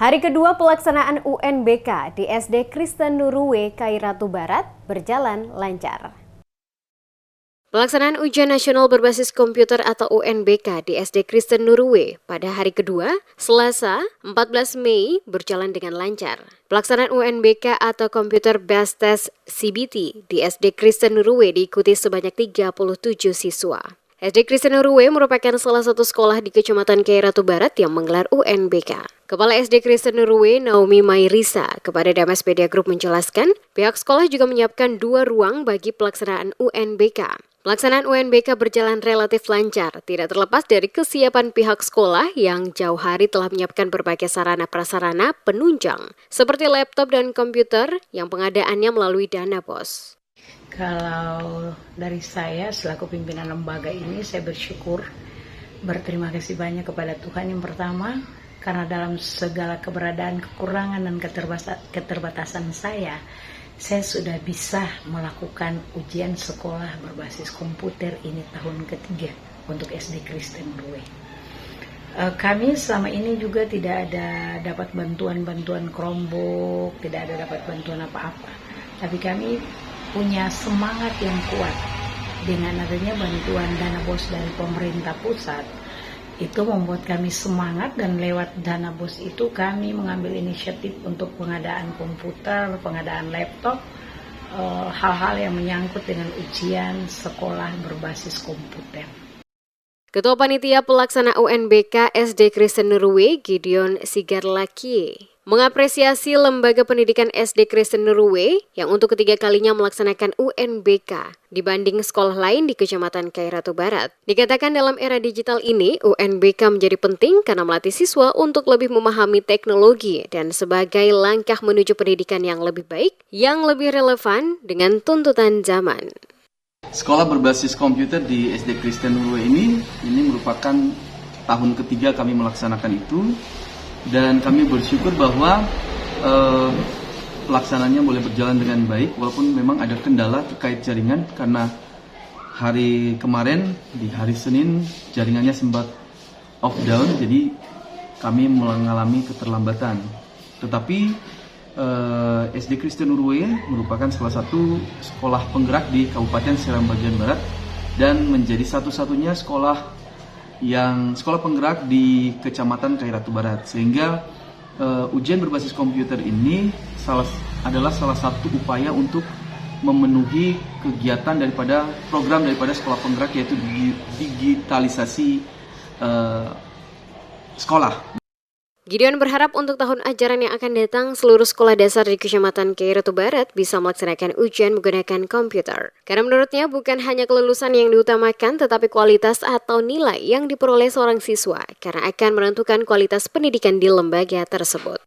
Hari kedua pelaksanaan UNBK di SD Kristen Nurwe, Kairatu Barat berjalan lancar. Pelaksanaan ujian nasional berbasis komputer atau UNBK di SD Kristen Nurwe pada hari kedua, Selasa, 14 Mei, berjalan dengan lancar. Pelaksanaan UNBK atau Computer Based Test CBT di SD Kristen Nurwe diikuti sebanyak 37 siswa. SD Kristen Nurwe merupakan salah satu sekolah di Kecamatan Kairatu Barat yang menggelar UNBK. Kepala SD Kristen Nurwe, Naomi Mairisa, kepada Damas Media Group menjelaskan, pihak sekolah juga menyiapkan 2 ruang bagi pelaksanaan UNBK. Pelaksanaan UNBK berjalan relatif lancar, tidak terlepas dari kesiapan pihak sekolah yang jauh hari telah menyiapkan berbagai sarana-prasarana penunjang, seperti laptop dan komputer yang pengadaannya melalui dana BOS. Kalau dari saya selaku pimpinan lembaga ini, saya berterima kasih banyak kepada Tuhan yang pertama, karena dalam segala keberadaan, kekurangan, dan keterbatasan saya sudah bisa melakukan ujian sekolah berbasis komputer ini tahun ketiga untuk SD Kristen Nurwe. Kami selama ini juga tidak ada dapat bantuan Chromebook, tidak ada dapat bantuan apa-apa. Tapi kami punya semangat yang kuat dengan adanya bantuan dana BOS dari pemerintah pusat. Itu membuat kami semangat, dan lewat dana BOS itu kami mengambil inisiatif untuk pengadaan komputer, pengadaan laptop, hal-hal yang menyangkut dengan ujian sekolah berbasis komputer. Ketua Panitia Pelaksana UNBK SD Kristen Nurwe, Gideon Sigarlakie, mengapresiasi Lembaga Pendidikan SD Kristen Nurwe yang untuk ketiga kalinya melaksanakan UNBK dibanding sekolah lain di Kecamatan Kairatu Barat. Dikatakan dalam era digital ini, UNBK menjadi penting karena melatih siswa untuk lebih memahami teknologi dan sebagai langkah menuju pendidikan yang lebih baik, yang lebih relevan dengan tuntutan zaman. Sekolah berbasis komputer di SD Kristen Nurwe ini merupakan tahun ketiga kami melaksanakan itu, dan kami bersyukur bahwa pelaksananya boleh berjalan dengan baik, walaupun memang ada kendala terkait jaringan, karena hari kemarin di hari Senin jaringannya sempat off down, jadi kami mengalami keterlambatan. Tetapi SD Kristen Nurwe merupakan salah satu sekolah penggerak di Kabupaten Seram bagian Barat dan menjadi satu-satunya sekolah penggerak di Kecamatan Kairatu Barat, sehingga ujian berbasis komputer ini adalah salah satu upaya untuk memenuhi kegiatan program daripada sekolah penggerak, yaitu digitalisasi sekolah. Gideon berharap untuk tahun ajaran yang akan datang, seluruh sekolah dasar di Kecamatan Kairatu Barat bisa melaksanakan ujian menggunakan komputer. Karena menurutnya bukan hanya kelulusan yang diutamakan, tetapi kualitas atau nilai yang diperoleh seorang siswa, karena akan menentukan kualitas pendidikan di lembaga tersebut.